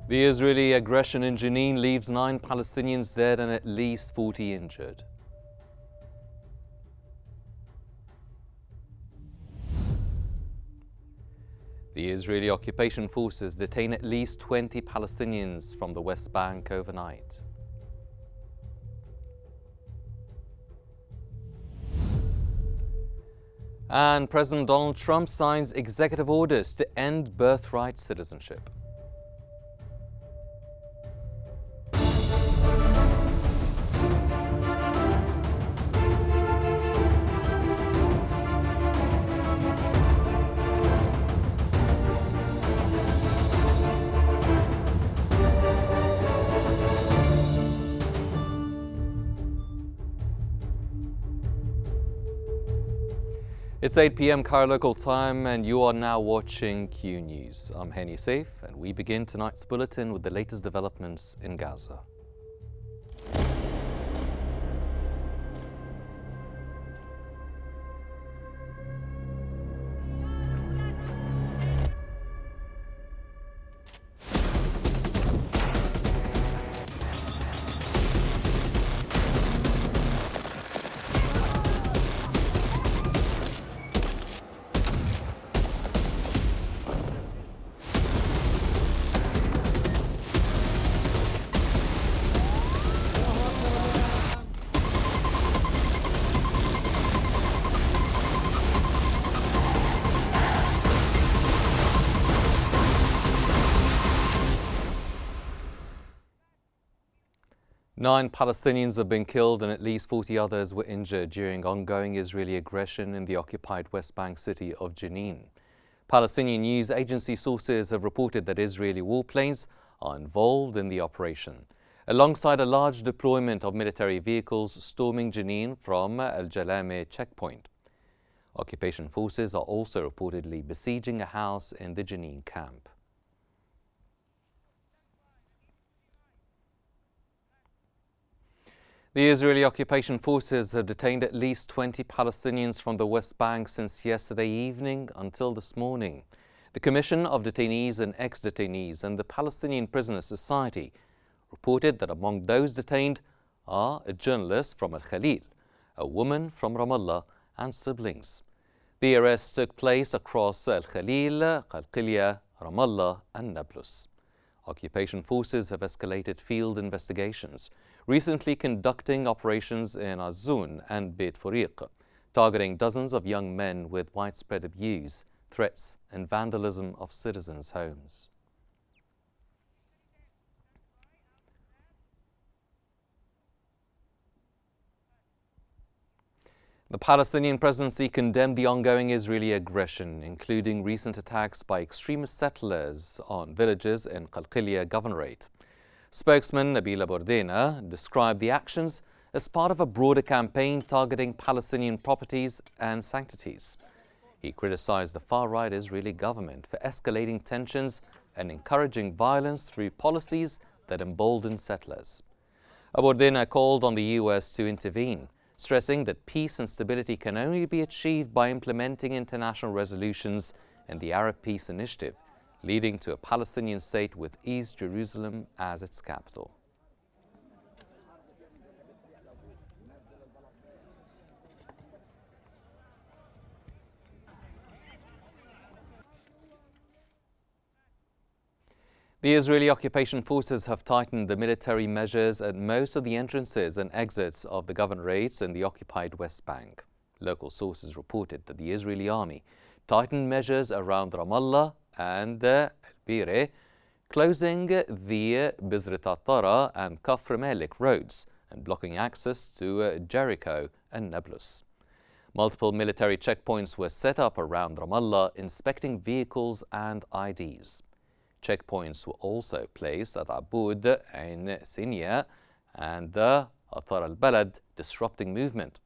The Israeli aggression in Jenin leaves 9 Palestinians dead and at least 40 injured. The Israeli occupation forces detain at least 20 Palestinians from the West Bank overnight. And President Donald Trump signs executive orders to end birthright citizenship. It's 8 p.m. Cairo local time, and you are now watching Q News. I'm Henny Saif, and we begin tonight's bulletin with the latest developments in Gaza. Nine Palestinians have been killed and at least 40 others were injured during ongoing Israeli aggression in the occupied West Bank city of Jenin. Palestinian news agency sources have reported that Israeli warplanes are involved in the operation, alongside a large deployment of military vehicles storming Jenin from Al Jalame checkpoint. Occupation forces are also reportedly besieging a house in the Jenin camp. The Israeli occupation forces have detained at least 20 Palestinians from the West Bank since yesterday evening until this morning. The Commission of Detainees and Ex-Detainees and the Palestinian Prisoner Society reported that among those detained are a journalist from Al-Khalil, a woman from Ramallah, and siblings. The arrests took place across Al-Khalil, Qalqilya, Ramallah, and Nablus. Occupation forces have escalated field investigations, recently conducting operations in Azzoun and Beit Furiq, targeting dozens of young men with widespread abuse, threats, and vandalism of citizens' homes. The Palestinian presidency condemned the ongoing Israeli aggression, including recent attacks by extremist settlers on villages in Qalqilya Governorate. Spokesman Nabila Bourdina described the actions as part of a broader campaign targeting Palestinian properties and sanctities. He criticized the far-right Israeli government for escalating tensions and encouraging violence through policies that embolden settlers. Bourdina called on the U.S. to intervene, stressing that peace and stability can only be achieved by implementing international resolutions and the Arab Peace Initiative, leading to a Palestinian state with East Jerusalem as its capital. The Israeli occupation forces have tightened the military measures at most of the entrances and exits of the governorates in the occupied West Bank. Local sources reported that the Israeli army tightened measures around Ramallah and Al-Bire, closing the Bizrit al-Tara and Kafr Malik roads and blocking access to Jericho and Nablus. Multiple military checkpoints were set up around Ramallah, inspecting vehicles and IDs. Checkpoints were also placed at Aboud, Ain Sinya, and Athar al-Balad, disrupting movement.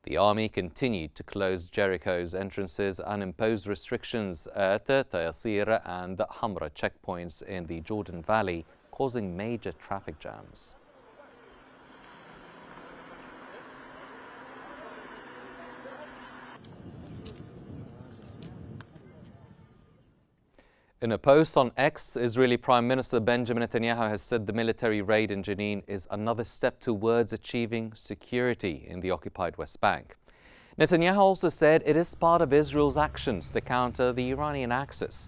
The army continued to close Jericho's entrances and impose restrictions at Tayasir and Hamra checkpoints in the Jordan Valley, causing major traffic jams. In a post on X, Israeli Prime Minister Benjamin Netanyahu has said the military raid in Jenin is another step towards achieving security in the occupied West Bank. Netanyahu also said it is part of Israel's actions to counter the Iranian axis.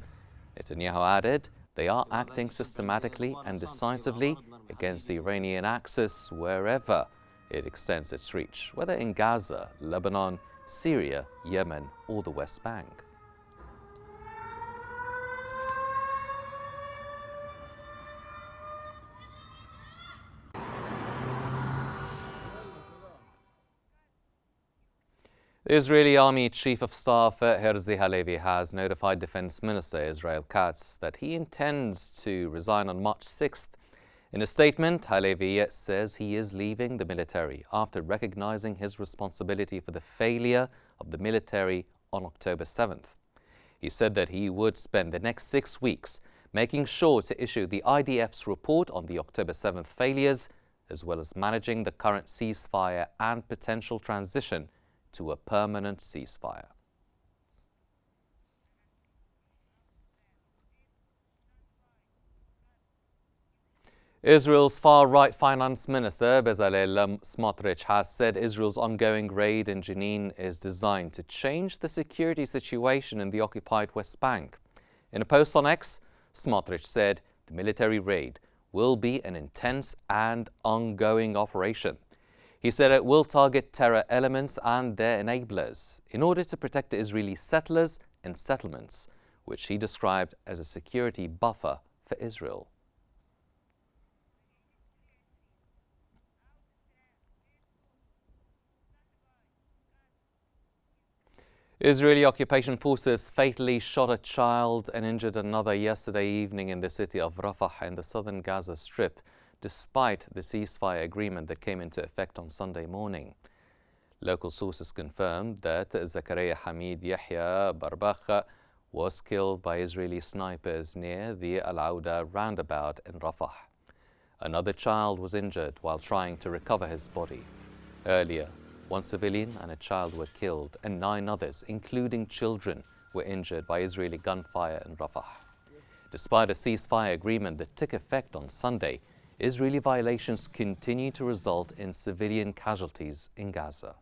Netanyahu added they are acting systematically and decisively against the Iranian axis wherever it extends its reach, whether in Gaza, Lebanon, Syria, Yemen, or the West Bank. The Israeli Army Chief of Staff Herzi Halevi has notified Defense Minister Israel Katz that he intends to resign on March 6th. In a statement, Halevi says he is leaving the military after recognizing his responsibility for the failure of the military on October 7th. He said that he would spend the next 6 weeks making sure to issue the IDF's report on the October 7th failures, as well as managing the current ceasefire and potential transition to a permanent ceasefire. Israel's far-right finance minister Bezalel Smotrich has said Israel's ongoing raid in Jenin is designed to change the security situation in the occupied West Bank. In a post on X, Smotrich said the military raid will be an intense and ongoing operation. He said it will target terror elements and their enablers in order to protect the Israeli settlers and settlements, which he described as a security buffer for Israel. Israeli occupation forces fatally shot a child and injured another yesterday evening in the city of Rafah in the southern Gaza Strip, despite the ceasefire agreement that came into effect on Sunday morning. Local sources confirmed that Zakaria Hamid Yahya Barbakh was killed by Israeli snipers near the Al-Auda roundabout in Rafah. Another child was injured while trying to recover his body. Earlier, one civilian and a child were killed, and 9 others, including children, were injured by Israeli gunfire in Rafah. Despite a ceasefire agreement that took effect on Sunday, Israeli violations continue to result in civilian casualties in Gaza.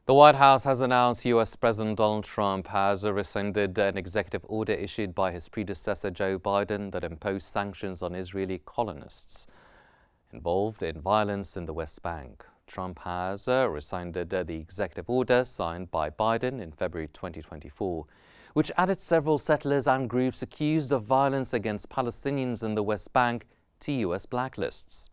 The White House has announced U.S. President Donald Trump has rescinded an executive order issued by his predecessor Joe Biden that imposed sanctions on Israeli colonists involved in violence in the West Bank. Trump has rescinded the executive order signed by Biden in February 2024, which added several settlers and groups accused of violence against Palestinians in the West Bank to U.S. blacklists.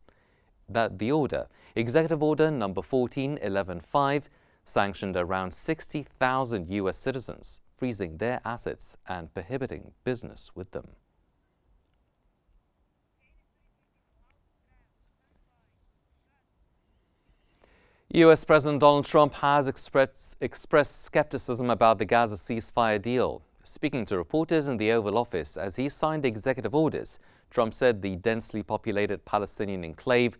The order, Executive Order number 14115, sanctioned around 60,000 U.S. citizens, freezing their assets and prohibiting business with them. U.S. President Donald Trump has expressed skepticism about the Gaza ceasefire deal. Speaking to reporters in the Oval Office as he signed executive orders, Trump said the densely populated Palestinian enclave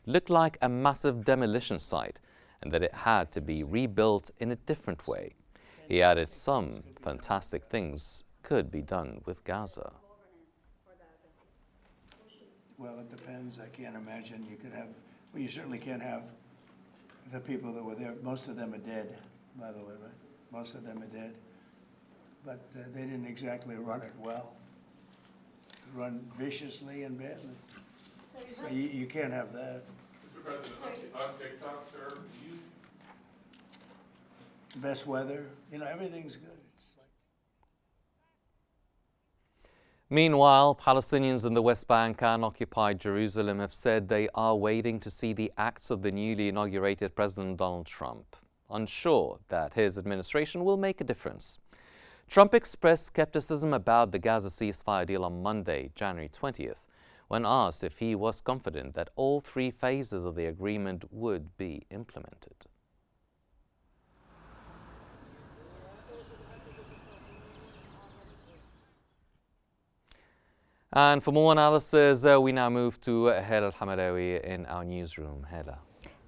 looked like a massive demolition site and that it had to be rebuilt in a different way. He added some fantastic things could be done with Gaza. Well, it depends. I can't imagine you could have, well, you certainly can't have the people that were there. Most of them are dead, by the way, right? Most of them are dead. But they didn't exactly run it well. Run viciously and badly. So you can't have that. Mr. President, on TikTok, sir, Best weather, you know, everything's good. It's like... Meanwhile, Palestinians in the West Bank and occupied Jerusalem have said they are waiting to see the acts of the newly inaugurated President Donald Trump, unsure that his administration will make a difference. Trump expressed skepticism about the Gaza ceasefire deal on Monday, January 20th, when asked if he was confident that all three phases of the agreement would be implemented. And for more analysis, we now move to Hela Al-Hamadawi in our newsroom. Hela.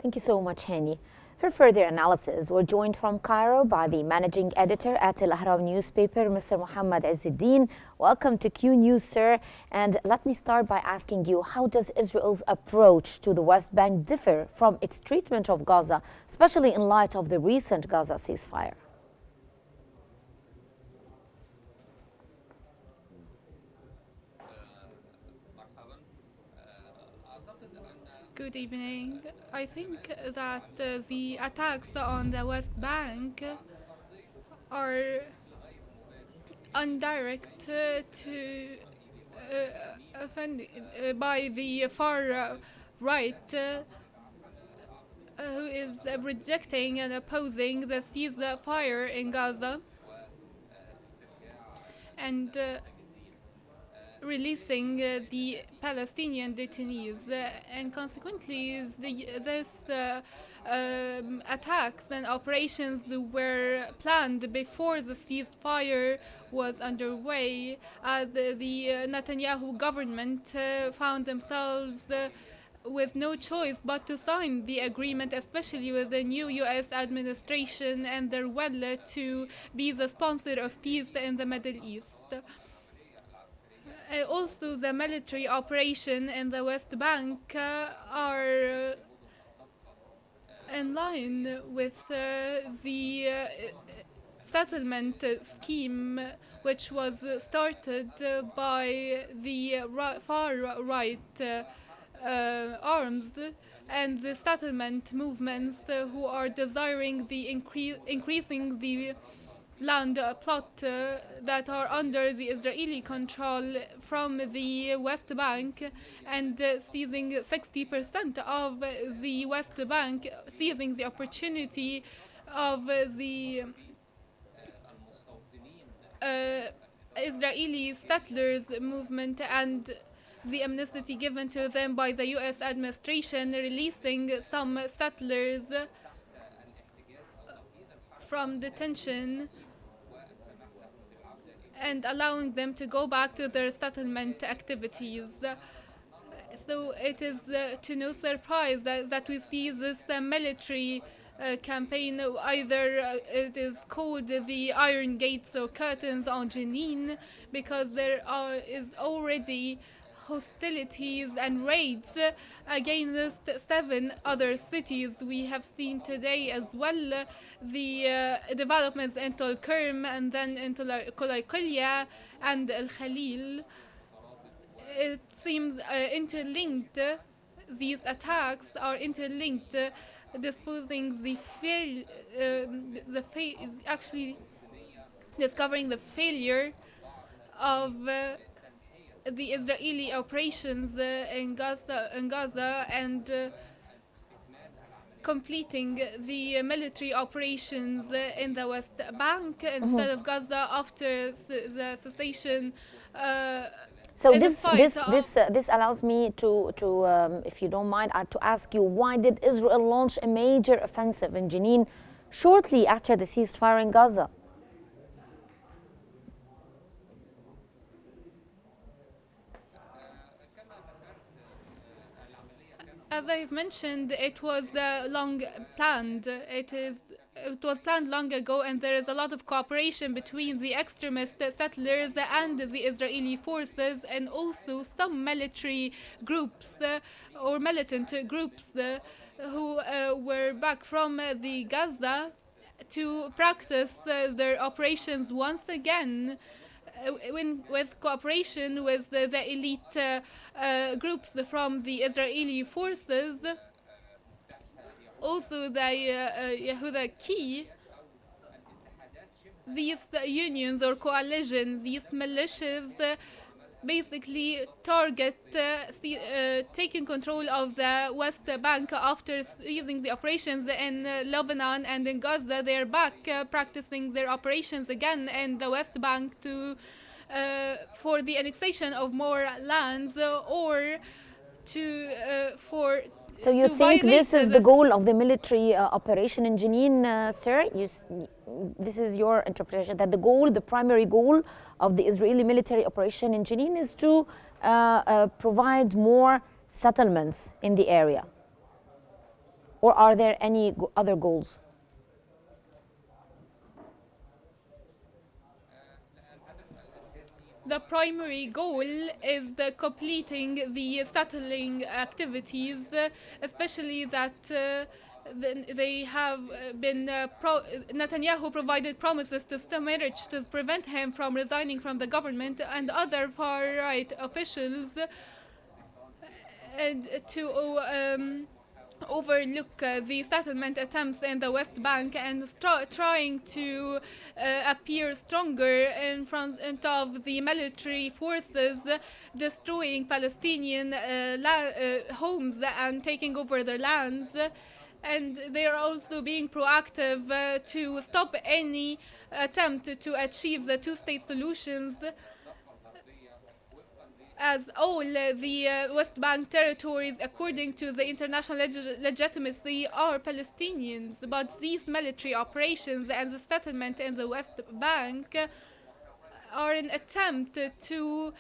Thank you so much, Hani. For further analysis, we're joined from Cairo by the managing editor at Al Ahram newspaper, Mr. Muhammad Izzuddin. Welcome to Q News, sir. And let me start by asking you, how does Israel's approach to the West Bank differ from its treatment of Gaza, especially in light of the recent Gaza ceasefire? Good evening. I think that the attacks on the West Bank are indirect by the far right who is rejecting and opposing the ceasefire in Gaza and releasing the Palestinian detainees, and consequently this attacks and operations were planned before the ceasefire was underway. The Netanyahu government found themselves with no choice but to sign the agreement, especially with the new U.S. administration and their will to be the sponsor of peace in the Middle East. Also, the military operation in the West Bank are in line with the settlement scheme which was started by the far right arms and the settlement movements who are desiring the increasing the land plot that are under the Israeli control from the West Bank and seizing 60% of the West Bank, seizing the opportunity of the Israeli settlers movement and the amnesty given to them by the U.S. administration, releasing some settlers from detention and allowing them to go back to their settlement activities. So it is to no surprise that we see this military campaign. Either it is called the Iron Gates or Curtains on Jenin, because there is already hostilities and raids against 7 other cities. We have seen today as well the developments in Tul Kerm and then into Qulaqilia and Al Khalil. It seems interlinked. These attacks are interlinked, disposing actually discovering the failure of the Israeli operations in Gaza and completing the military operations in the West Bank instead of Gaza after the cessation. So this allows me to if you don't mind, to ask you, why did Israel launch a major offensive in Jenin shortly after the ceasefire in Gaza? As I've mentioned, it was long planned. It was planned long ago, and there is a lot of cooperation between the extremist settlers and the Israeli forces, and also some military groups or militant groups who were back from the Gaza to practice their operations once again. With cooperation with the elite groups from the Israeli forces, also the Yehuda Key, these unions or coalitions, these militias basically target taking control of the West Bank after ceasing the operations in Lebanon and in Gaza. They're back practicing their operations again in the West Bank to for the annexation of more lands or to for. So you to think violate this is the goal of the military operation in Jenin, sir? This is your interpretation, that the primary goal of the Israeli military operation in Jenin is to provide more settlements in the area? Or are there any other goals? The primary goal is completing the settling activities, especially that they have been Netanyahu provided promises to Stammerich to prevent him from resigning from the government and other far-right officials, and to overlook the settlement attempts in the West Bank and trying to appear stronger in front of the military forces, destroying Palestinian homes and taking over their lands. And they are also being proactive to stop any attempt to achieve the two-state solutions, as all the West Bank territories, according to the international legitimacy, are Palestinians. But these military operations and the settlement in the West Bank are an attempt to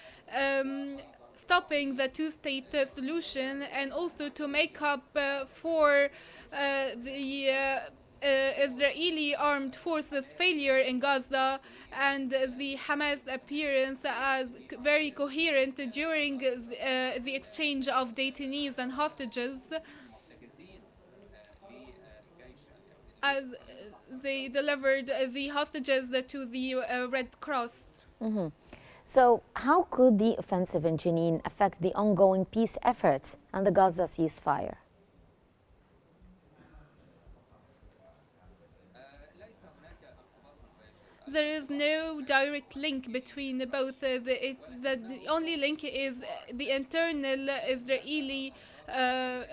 stopping the two-state solution and also to make up for the Israeli armed forces failure in Gaza and the Hamas appearance as very coherent during the exchange of detainees and hostages, as they delivered the hostages to the Red Cross. Mm-hmm. So how could the offensive in Jenin affect the ongoing peace efforts and the Gaza ceasefire? There is no direct link between both. The only link is the internal Israeli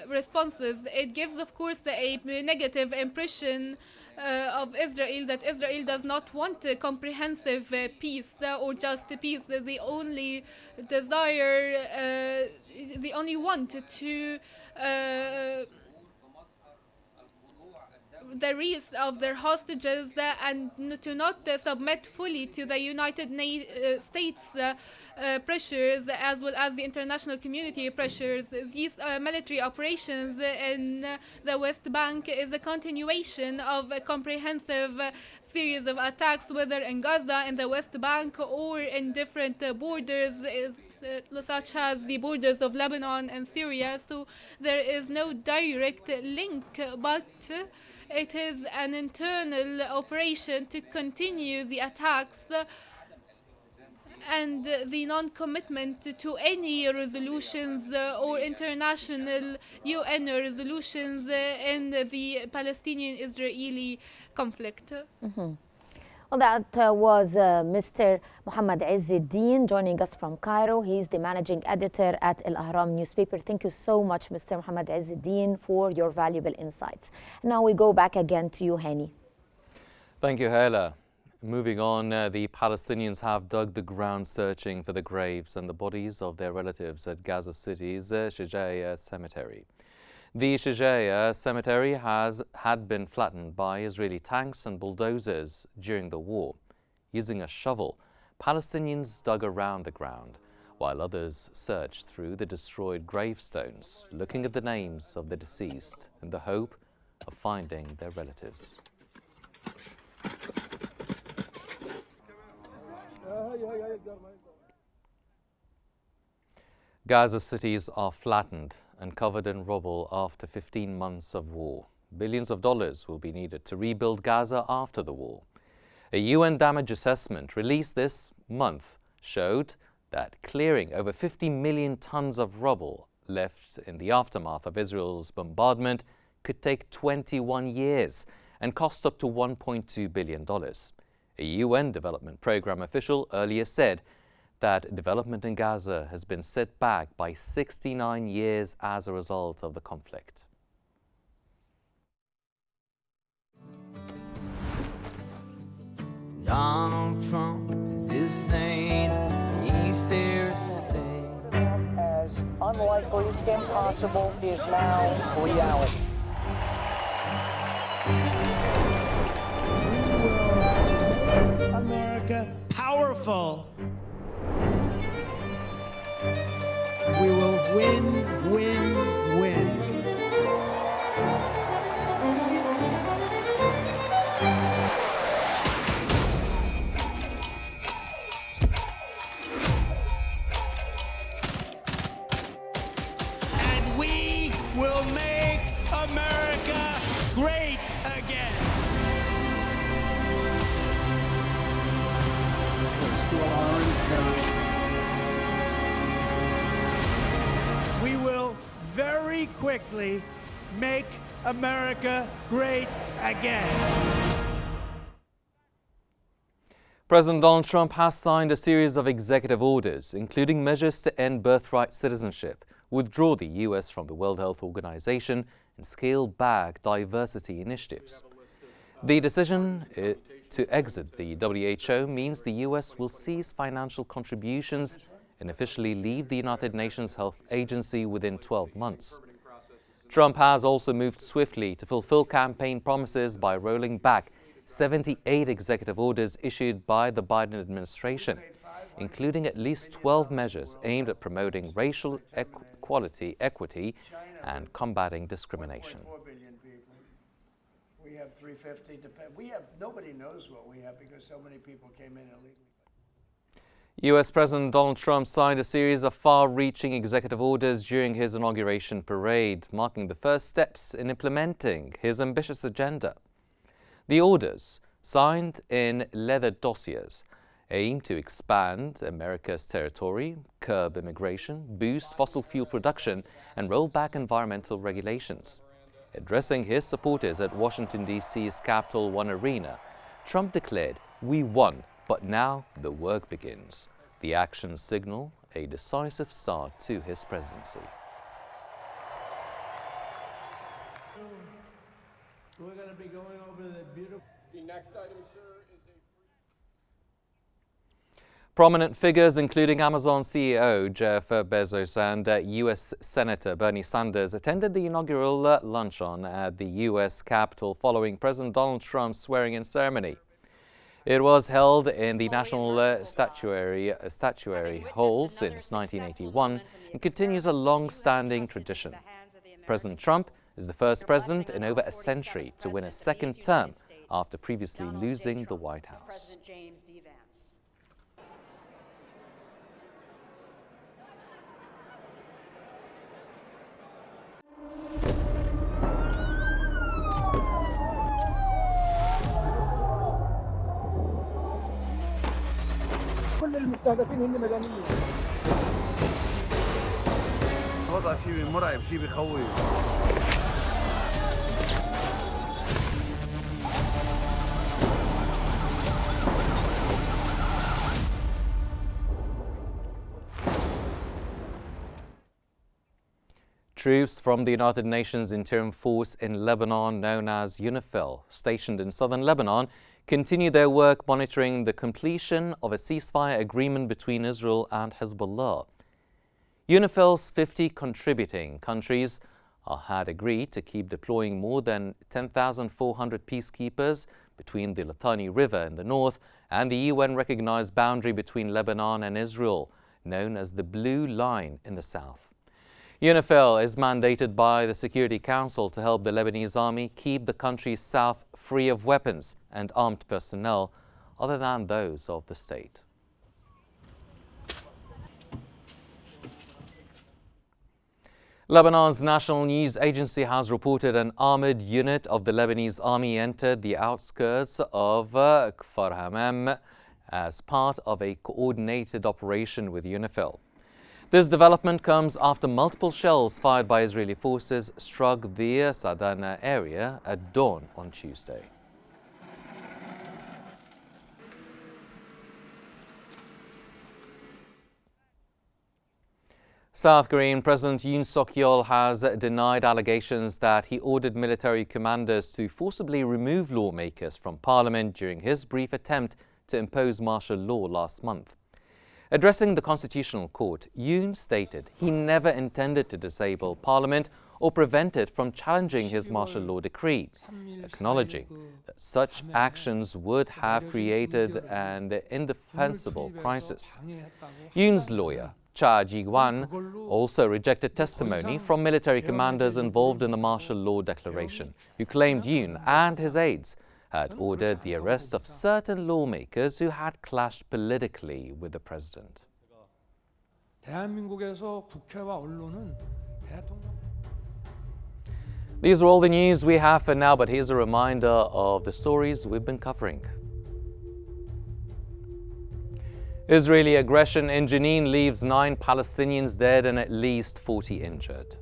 responses. It gives, of course, a negative impression of Israel, that Israel does not want a comprehensive peace or just peace. They only desire, they only want to the release of their hostages and to not submit fully to the United States pressures as well as the international community pressures. These military operations in the West Bank is a continuation of a comprehensive series of attacks, whether in Gaza, in the West Bank, or in different borders, such as the borders of Lebanon and Syria. So there is no direct link, but it is an internal operation to continue the attacks and the non-commitment to any resolutions or international UN resolutions in the Palestinian-Israeli conflict. Mm-hmm. Well, that was Mr. Mohammed Izzeddin joining us from Cairo. He's the managing editor at Al Ahram newspaper. Thank you so much, Mr. Mohammed Izzeddin, for your valuable insights. Now we go back again to you, Hani. Thank you, Hela. Moving on, the Palestinians have dug the ground searching for the graves and the bodies of their relatives at Gaza City's Shijaya cemetery. The Shijaya cemetery had been flattened by Israeli tanks and bulldozers during the war. Using a shovel, Palestinians dug around the ground, while others searched through the destroyed gravestones, looking at the names of the deceased in the hope of finding their relatives. Gaza cities are flattened and covered in rubble after 15 months of war. Billions of dollars will be needed to rebuild Gaza after the war. A UN damage assessment released this month showed that clearing over 50 million tons of rubble left in the aftermath of Israel's bombardment could take 21 years and cost up to $1.2 billion. A UN Development Programme official earlier said that development in Gaza has been set back by 69 years as a result of the conflict. Donald Trump is his name, and he's there to stay. As unlikely, impossible, is now reality. America powerful. We will win, win, win. And we will make America great again. We will very quickly make America great again. President Donald Trump has signed a series of executive orders, including measures to end birthright citizenship, withdraw the U.S. from the World Health Organization, and scale back diversity initiatives. The decision to exit the WHO means the U.S. will cease financial contributions and officially leave the United Nations Health Agency within 12 months. Trump has also moved swiftly to fulfill campaign promises by rolling back 78 executive orders issued by the Biden administration, including at least 12 measures aimed at promoting racial equity, and combating discrimination. 4 billion people. We have 350. Nobody knows what we have because so many people came in illegally. U.S. President Donald Trump signed a series of far-reaching executive orders during his inauguration parade, marking the first steps in implementing his ambitious agenda. The orders, signed in leather dossiers, aim to expand America's territory, curb immigration, boost fossil fuel production, and roll back environmental regulations. Addressing his supporters at Washington, D.C.'s Capital One Arena, Trump declared, "We won, but now the work begins." The actions signal a decisive start to his presidency. We're going to be going over the beautiful. The next item, sir, is Prominent figures, including Amazon CEO Jeff Bezos and U.S. Senator Bernie Sanders, attended the inaugural luncheon at the U.S. Capitol following President Donald Trump's swearing-in ceremony. It was held in the National Statuary Hall since 1981 and continues a long-standing tradition. President Trump is the first president in over a century to win a second term after previously losing the White House. كل المستهدفين هن مدنيين. وضع شيء مرعب، شيء بخوف. Troops from the United Nations Interim Force in Lebanon, known as UNIFIL, stationed in southern Lebanon, continue their work monitoring the completion of a ceasefire agreement between Israel and Hezbollah. UNIFIL's 50 contributing countries had agreed to keep deploying more than 10,400 peacekeepers between the Litani River in the north and the UN-recognized boundary between Lebanon and Israel, known as the Blue Line in the south. UNIFIL is mandated by the Security Council to help the Lebanese army keep the country's south free of weapons and armed personnel other than those of the state. Lebanon's national news agency has reported an armored unit of the Lebanese army entered the outskirts of Kfar Hamam as part of a coordinated operation with UNIFIL. This development comes after multiple shells fired by Israeli forces struck the Sadana area at dawn on Tuesday. South Korean President Yoon Suk-yeol has denied allegations that he ordered military commanders to forcibly remove lawmakers from parliament during his brief attempt to impose martial law last month. Addressing the Constitutional Court, Yoon stated he never intended to disable parliament or prevent it from challenging his martial law decree, acknowledging that such actions would have created an indefensible crisis. Yoon's lawyer, Cha Ji-wan, also rejected testimony from military commanders involved in the martial law declaration, who claimed Yoon and his aides had ordered the arrest of certain lawmakers who had clashed politically with the president. These are all the news we have for now, but here's a reminder of the stories we've been covering. Israeli aggression in Jenin leaves 9 Palestinians dead and at least 40 injured.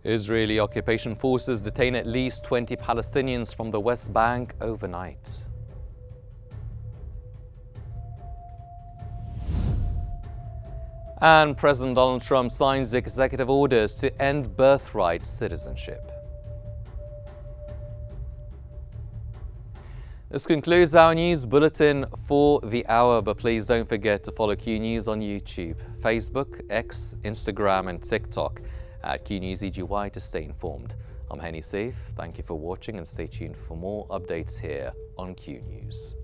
Israeli occupation forces detain at least 20 Palestinians from the West Bank overnight. And President Donald Trump signs executive orders to end birthright citizenship. This concludes our news bulletin for the hour, but please don't forget to follow Q News on YouTube, Facebook, X, Instagram and TikTok at Qnews EGY to stay informed. I'm Henny Saif. Thank you for watching and stay tuned for more updates here on Q News.